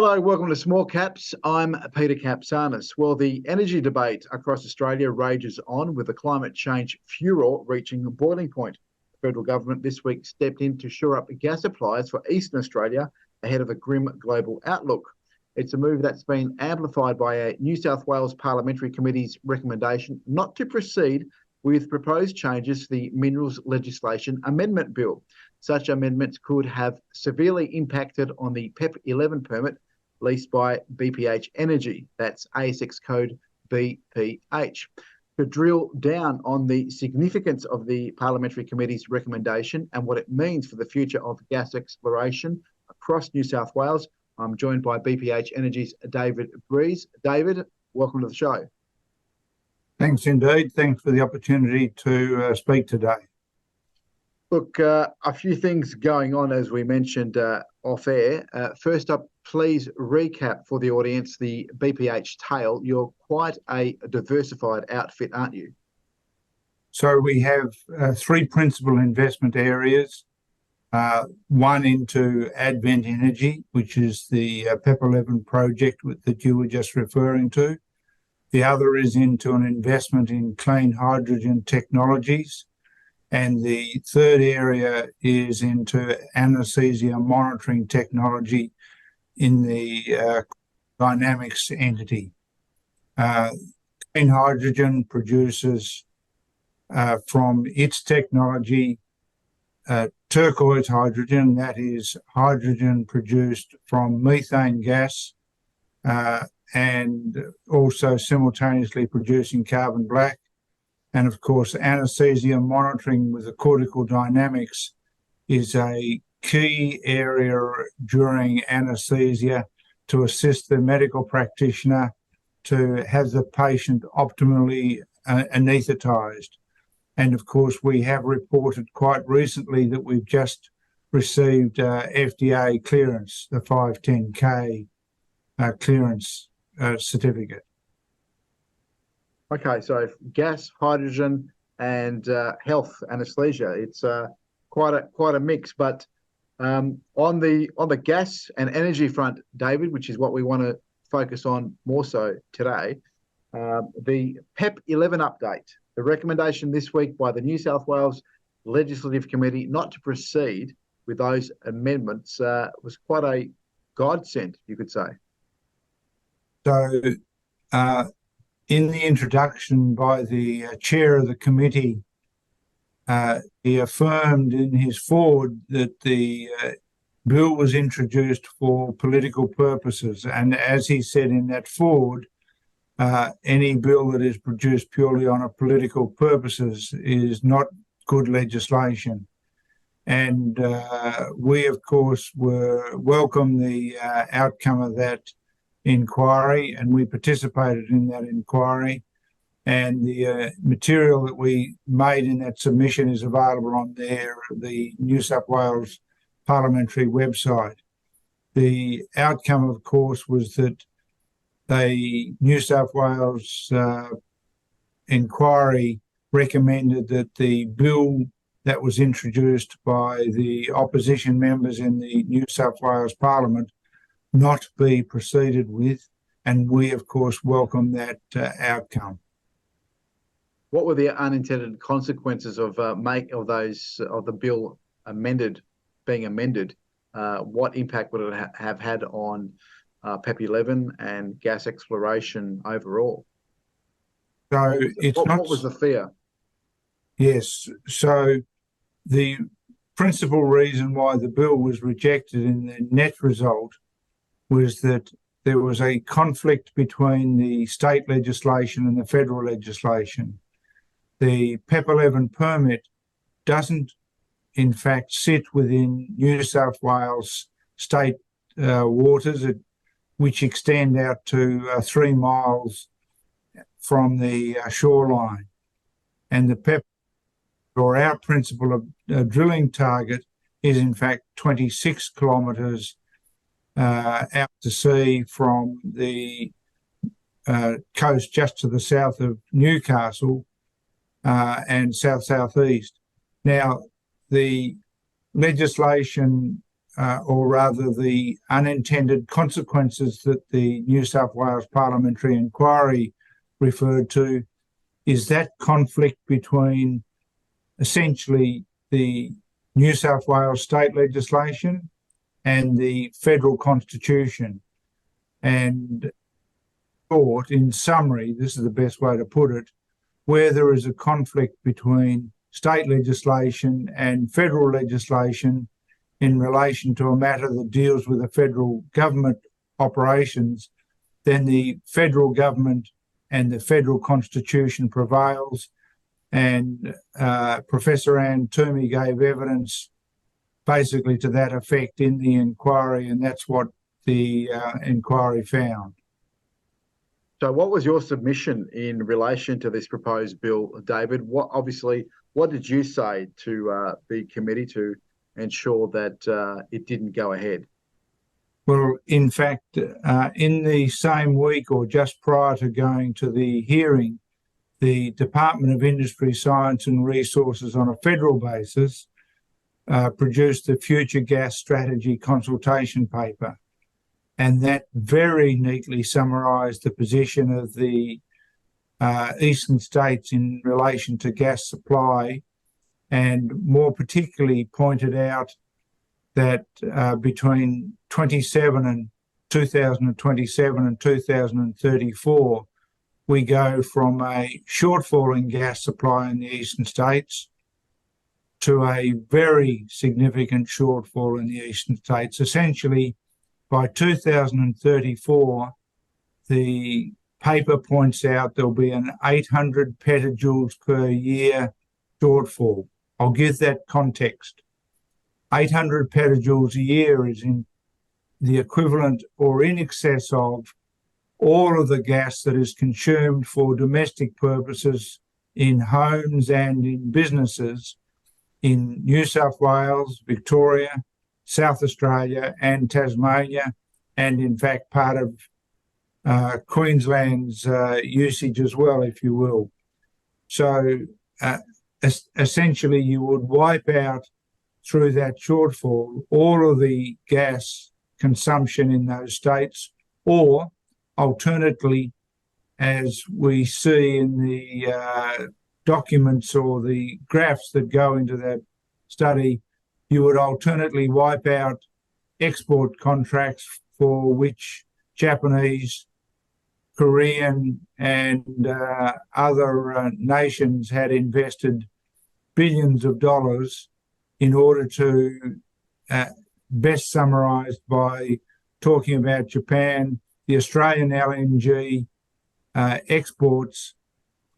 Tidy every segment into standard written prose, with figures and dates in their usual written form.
Hello, welcome to Small Caps. I'm Peter Capsanis. Well, the energy debate across Australia rages on with the climate change furor reaching a boiling point. The federal government this week stepped in to shore up gas supplies for Eastern Australia ahead of a grim global outlook. It's a move that's been amplified by a New South Wales Parliamentary Committee's recommendation not to proceed with proposed changes to the Minerals Legislation Amendment Bill. Such amendments could have severely impacted on the PEP-11 permit leased by BPH Energy. That's ASX code BPH. To drill down on the significance of the Parliamentary Committee's recommendation and what it means for the future of gas exploration across New South Wales, I'm joined by BPH Energy's David Breeze. David, welcome to the show. Thanks indeed. Thanks for the opportunity to speak today. Look, a few things going on, as we mentioned off air. First up, please recap for the audience the BPH tale. You're quite a diversified outfit, aren't you? So we have three principal investment areas. One into Advent Energy, which is the PEP-11 project that you were just referring to. The other is into an investment in clean hydrogen technologies. And the third area is into anesthesia monitoring technology in the Dynamics entity. Clean hydrogen produces from its technology turquoise hydrogen, that is hydrogen produced from methane gas, and also simultaneously producing carbon black. And of course, anesthesia monitoring with the cortical dynamics is a key area during anesthesia to assist the medical practitioner to have the patient optimally anaesthetized. And of course, we have reported quite recently that we've just received FDA clearance, the 510K clearance certificate. Okay, so gas, hydrogen, and health anesthesia. It's quite a mix. But on the gas and energy front, David, which is what we want to focus on more so today, the PEP-11 update. The recommendation this week by the New South Wales Legislative Committee not to proceed with those amendments was quite a godsend, you could say. So, in the introduction by the chair of the committee, he affirmed in his forward that the bill was introduced for political purposes. And as he said in that forward, any bill that is produced purely on a political purposes is not good legislation. And we, of course, welcome the outcome of that inquiry, and we participated in that inquiry. And the material that we made in that submission is available on the New South Wales Parliamentary website. The outcome, of course, was that the New South Wales inquiry recommended that the bill that was introduced by the opposition members in the New South Wales Parliament not be proceeded with, and we, of course, welcome that outcome. What were the unintended consequences of the bill being amended? What impact would it have had on PEP-11 and gas exploration overall? So what was the fear? Yes. So the principal reason why the bill was rejected in the net result was that there was a conflict between the state legislation and the federal legislation. The PEP-11 permit doesn't, in fact, sit within New South Wales state waters, which extend out to 3 miles from the shoreline. And the PEP, or our principal drilling target, is in fact 26 kilometres out to sea from the coast just to the south of Newcastle and south-southeast. Now, the legislation or rather the unintended consequences that the New South Wales Parliamentary Inquiry referred to is that conflict between essentially the New South Wales state legislation and the federal constitution. And in summary, this is the best way to put it, where there is a conflict between state legislation and federal legislation in relation to a matter that deals with the federal government operations, then the federal government and the federal constitution prevails. And Professor Anne Toomey gave evidence basically to that effect in the inquiry, and that's what the inquiry found. So what was your submission in relation to this proposed bill, David? What did you say to the committee to ensure that it didn't go ahead? Well, in fact, in the same week or just prior to going to the hearing, the Department of Industry, Science and Resources on a federal basis produced the Future Gas Strategy consultation paper. And that very neatly summarised the position of the eastern states in relation to gas supply, and more particularly pointed out that between 2027 and 2034, we go from a shortfall in gas supply in the eastern states to a very significant shortfall in the eastern states. Essentially, by 2034, the paper points out there'll be an 800 petajoules per year shortfall. I'll give that context. 800 petajoules a year is in the equivalent or in excess of all of the gas that is consumed for domestic purposes in homes and in businesses in New South Wales, Victoria, South Australia and Tasmania, and in fact part of Queensland's usage as well, if you will. So essentially you would wipe out through that shortfall all of the gas consumption in those states, or alternatively, as we see in the documents or the graphs that go into that study, you would alternately wipe out export contracts for which Japanese, Korean and other nations had invested billions of dollars, in order to, best summarised by talking about Japan, the Australian LNG exports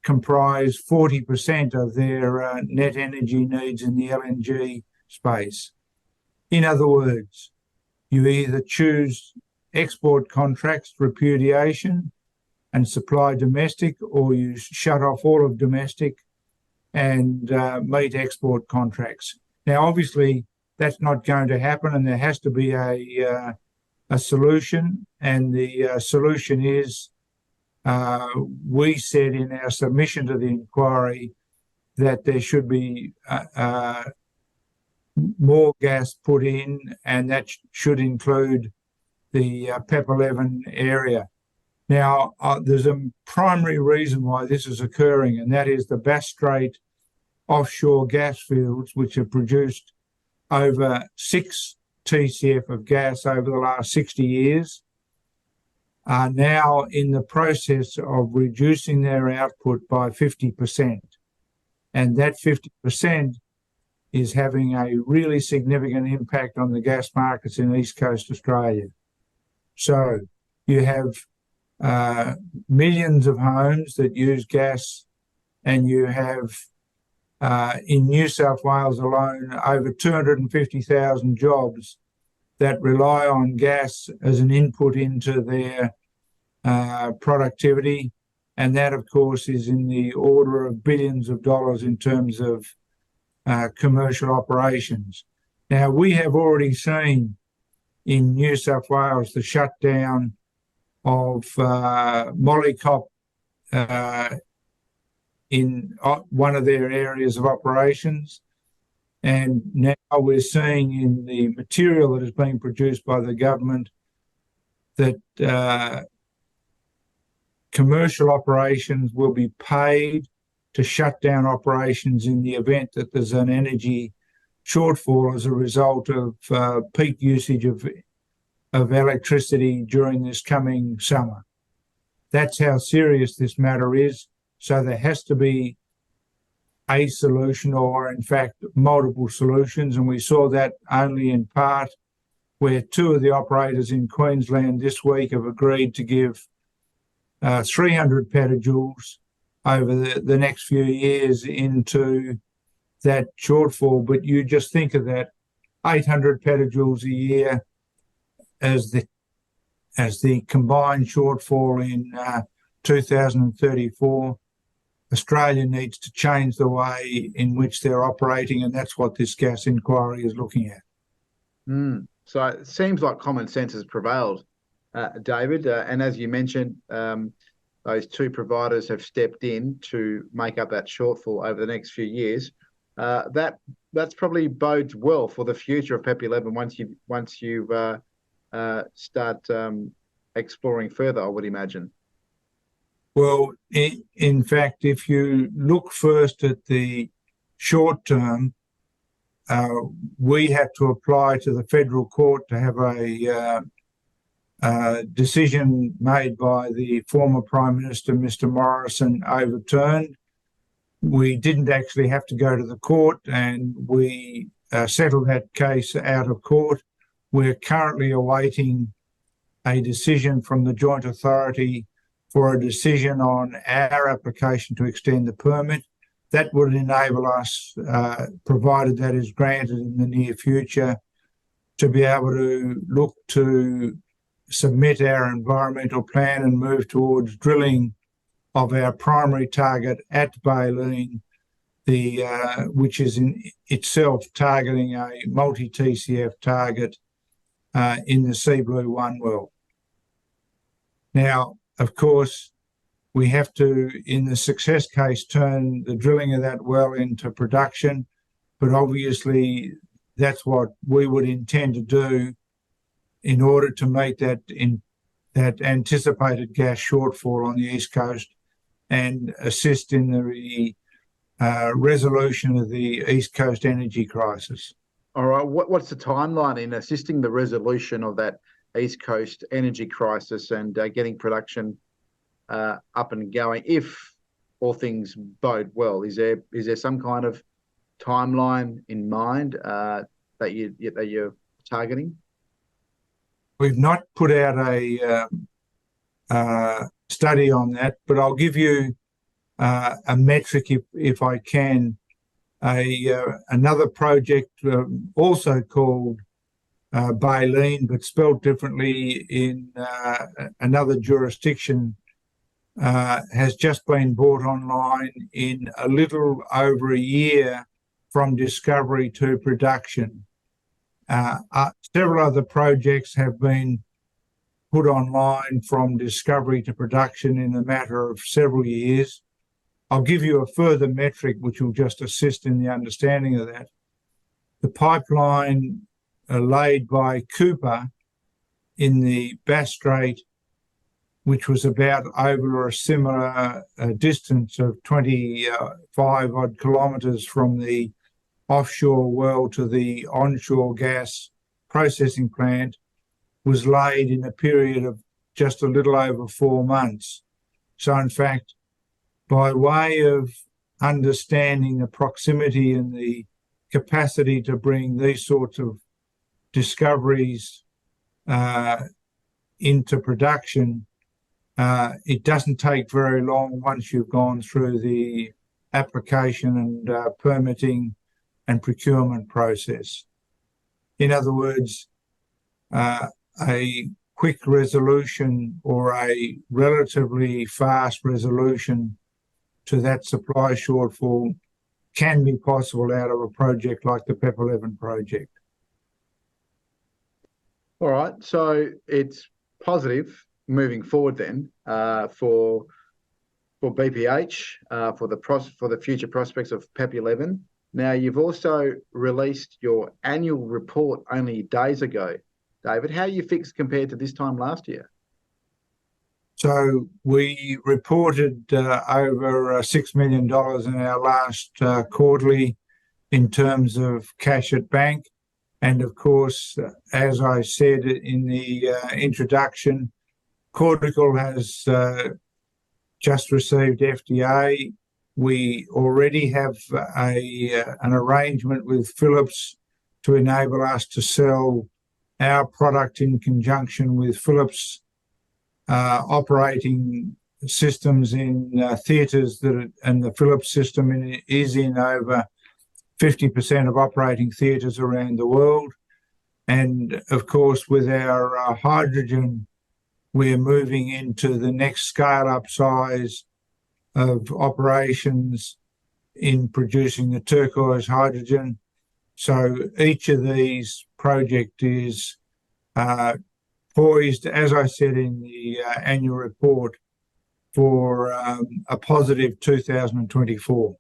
comprise 40% of their net energy needs in the LNG space. In other words, you either choose export contracts, repudiation, and supply domestic, or you shut off all of domestic and meet export contracts. Now, obviously, that's not going to happen, and there has to be a solution. And the solution is, we said in our submission to the inquiry that there should be more gas put in, and that should include the PEP-11 area. Now, there's a primary reason why this is occurring, and that is the Bass Strait offshore gas fields, which have produced over 6 TCF of gas over the last 60 years, are now in the process of reducing their output by 50%. And that 50% is having a really significant impact on the gas markets in East Coast Australia. So you have millions of homes that use gas, and you have in New South Wales alone over 250,000 jobs that rely on gas as an input into their productivity. And that, of course, is in the order of billions of dollars in terms of commercial operations. Now, we have already seen in New South Wales the shutdown of Mollycop in one of their areas of operations. And now we're seeing in the material that is being produced by the government that commercial operations will be paid to shut down operations in the event that there's an energy shortfall as a result of peak usage of electricity during this coming summer. That's how serious this matter is. So there has to be a solution, or in fact multiple solutions, and we saw that only in part where two of the operators in Queensland this week have agreed to give 300 petajoules over the next few years into that shortfall. But you just think of that 800 petajoules a year as the combined shortfall in 2034. Australia needs to change the way in which they're operating, and that's what this gas inquiry is looking at. So it seems like common sense has prevailed, David. And as you mentioned, those two providers have stepped in to make up that shortfall over the next few years. That's probably bodes well for the future of PEP-11 once you start exploring further, I would imagine. Well, in fact, if you look first at the short term, we had to apply to the federal court to have a decision made by the former Prime Minister, Mr. Morrison, overturned. We didn't actually have to go to the court, and we settled that case out of court. We're currently awaiting a decision from the Joint Authority for a decision on our application to extend the permit. That would enable us, provided that is granted in the near future, to be able to look to submit our environmental plan and move towards drilling of our primary target at Baleen, which is in itself targeting a multi-TCF target in the Sea Blue 1 well. Now, of course, we have to, in the success case, turn the drilling of that well into production, but obviously that's what we would intend to do in order to meet that anticipated gas shortfall on the East Coast and assist in the resolution of the East Coast energy crisis. All right, what's the timeline in assisting the resolution of that East Coast energy crisis and getting production up and going, if all things bode well? Is there some kind of timeline in mind that you're targeting? We've not put out a study on that, but I'll give you a metric if I can. Another project also called Baleen, but spelled differently in another jurisdiction, has just been brought online in a little over a year from discovery to production. Several other projects have been put online from discovery to production in a matter of several years. I'll give you a further metric which will just assist in the understanding of that. The pipeline laid by Cooper in the Bass Strait, which was about over a similar distance of 25 odd kilometres from the offshore well to the onshore gas processing plant, was laid in a period of just a little over 4 months. So in fact, by way of understanding the proximity and the capacity to bring these sorts of discoveries into production, it doesn't take very long once you've gone through the application and permitting and procurement process. In other words, a quick resolution or a relatively fast resolution to that supply shortfall can be possible out of a project like the PEP-11 project. All right, so it's positive moving forward then for BPH, for the future prospects of PEP-11. Now, you've also released your annual report only days ago. David, how are you fixed compared to this time last year? So we reported over $6 million in our last quarterly in terms of cash at bank. And of course, as I said in the introduction, Cortical has just received FDA. We already have an arrangement with Philips to enable us to sell our product in conjunction with Philips operating systems in theatres and the Philips system is in over 50% of operating theatres around the world. And of course, with our hydrogen, we're moving into the next scale-up size of operations in producing the turquoise hydrogen. So each of these projects is poised, as I said in the annual report, for a positive 2024.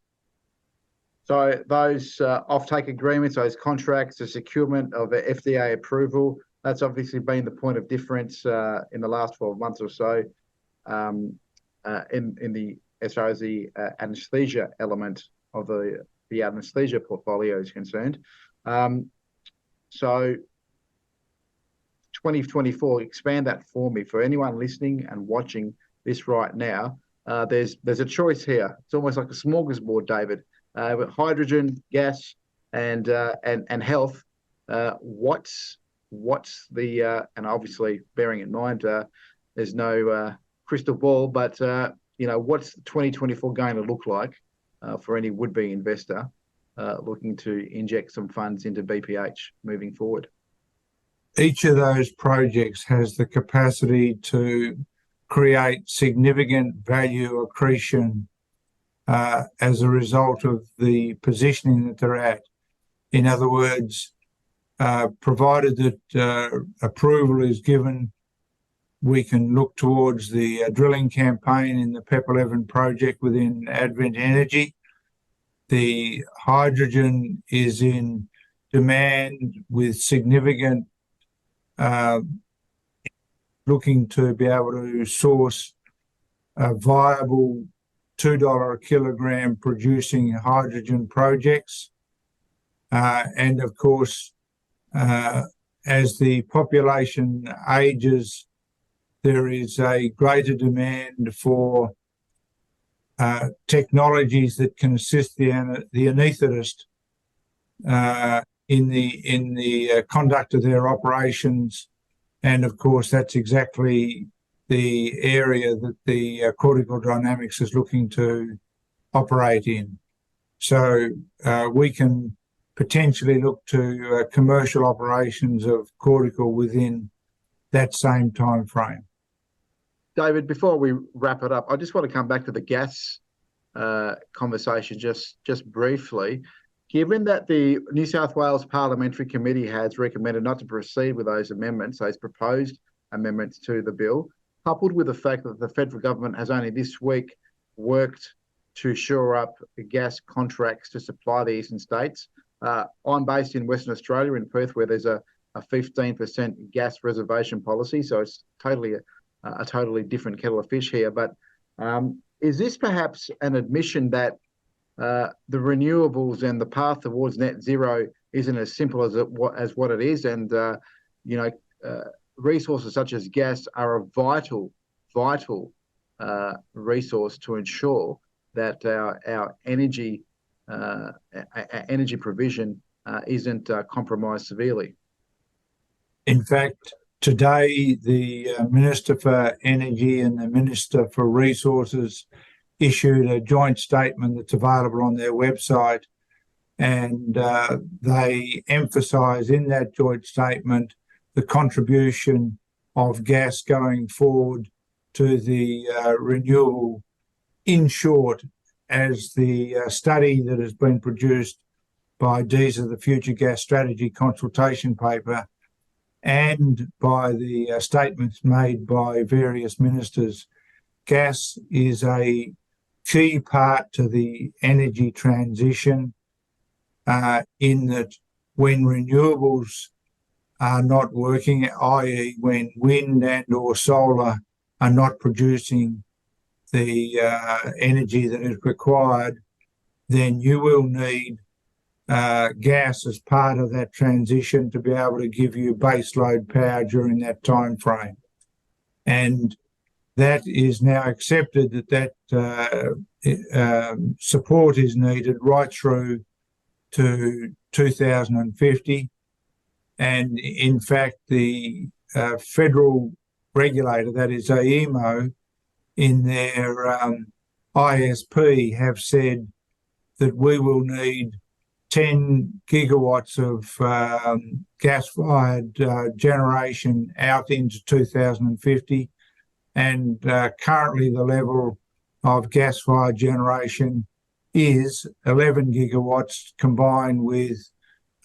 So those offtake agreements, those contracts, the securement of the FDA approval, that's obviously been the point of difference in the last 12 months or so as far as the anesthesia element of the anesthesia portfolio is concerned. So 2024, expand that for me. For anyone listening and watching this right now, there's a choice here. It's almost like a smorgasbord, David. With hydrogen, gas, and health. What's the and obviously bearing in mind there's no crystal ball, but what's 2024 going to look like for any would-be investor looking to inject some funds into BPH moving forward? Each of those projects has the capacity to create significant value accretion as a result of the positioning that they're at. In other words, provided that approval is given, we can look towards the drilling campaign in the PEP-11 project within Advent Energy. The hydrogen is in demand with significant looking to be able to source viable $2 a kilogram producing hydrogen projects. And of course, as the population ages, there is a greater demand for technologies that can assist the anaesthetist in the conduct of their operations. And of course, that's exactly the area that the Cortical Dynamics is looking to operate in. So we can potentially look to commercial operations of Cortical within that same time frame. David, before we wrap it up, I just want to come back to the gas conversation just briefly. Given that the New South Wales Parliamentary Committee has recommended not to proceed with those amendments, those proposed amendments to the bill, coupled with the fact that the federal government has only this week worked to shore up gas contracts to supply the eastern states. I'm based in Western Australia, in Perth, where there's a 15% gas reservation policy, so it's totally a totally different kettle of fish here. But is this perhaps an admission that the renewables and the path towards net zero isn't as simple as what it is, and resources such as gas are a vital resource to ensure that our energy provision isn't compromised severely? In fact, today the Minister for Energy and the Minister for Resources issued a joint statement that's available on their website, and they emphasise in that joint statement the contribution of gas going forward to the renewable. In short, as the study that has been produced by DESA, the Future Gas Strategy consultation paper, and by the statements made by various ministers, gas is a key part to the energy transition. in that when renewables are not working, i.e. when wind and or solar are not producing the energy that is required, then you will need gas as part of that transition to be able to give you baseload power during that time frame. And that is now accepted that support is needed right through to 2050. And in fact, the federal regulator, that is AEMO, in their ISP have said that we will need 10 gigawatts of gas-fired generation out into 2050. And currently the level of gas-fired generation is 11 gigawatts combined with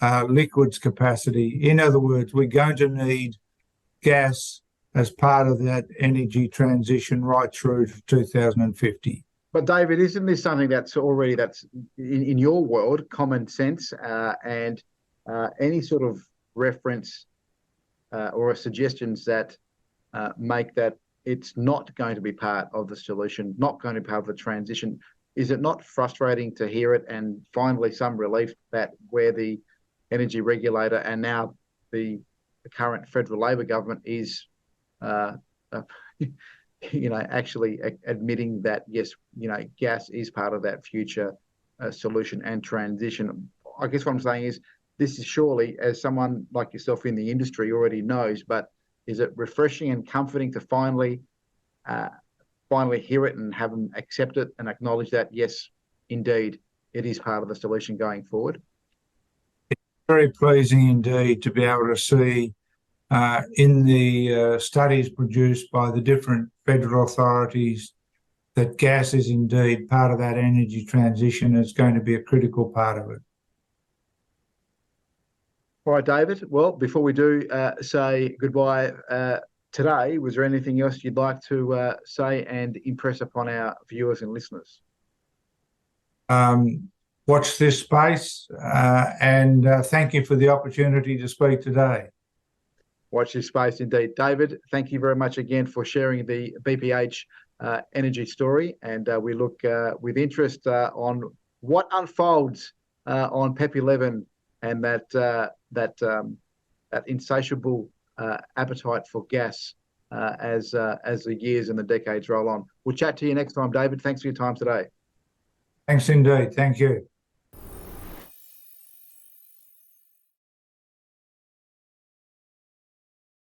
liquids capacity. In other words, we're going to need gas as part of that energy transition right through to 2050. But David, isn't this something that's in your world, common sense, and any sort of reference or suggestions that make that it's not going to be part of the solution, not going to be part of the transition? Is it not frustrating to hear it, and finally some relief that where the energy regulator and now the current federal Labor government is actually admitting that, yes, gas is part of that future solution and transition? I guess what I'm saying is this is surely, as someone like yourself in the industry already knows, but is it refreshing and comforting to finally hear it and have them accept it and acknowledge that, yes, indeed, it is part of the solution going forward? It's very pleasing indeed to be able to see in the studies produced by the different federal authorities that gas is indeed part of that energy transition. Is going to be a critical part of it. All right, David. Well, before we do say goodbye today, was there anything else you'd like to say and impress upon our viewers and listeners? Watch this space, and thank you for the opportunity to speak today. Watch this space indeed. David, thank you very much again for sharing the BPH Energy story, and we look with interest on what unfolds on PEP-11 and that insatiable appetite for gas as the years and the decades roll on. We'll chat to you next time, David. Thanks for your time today. Thanks indeed. Thank you.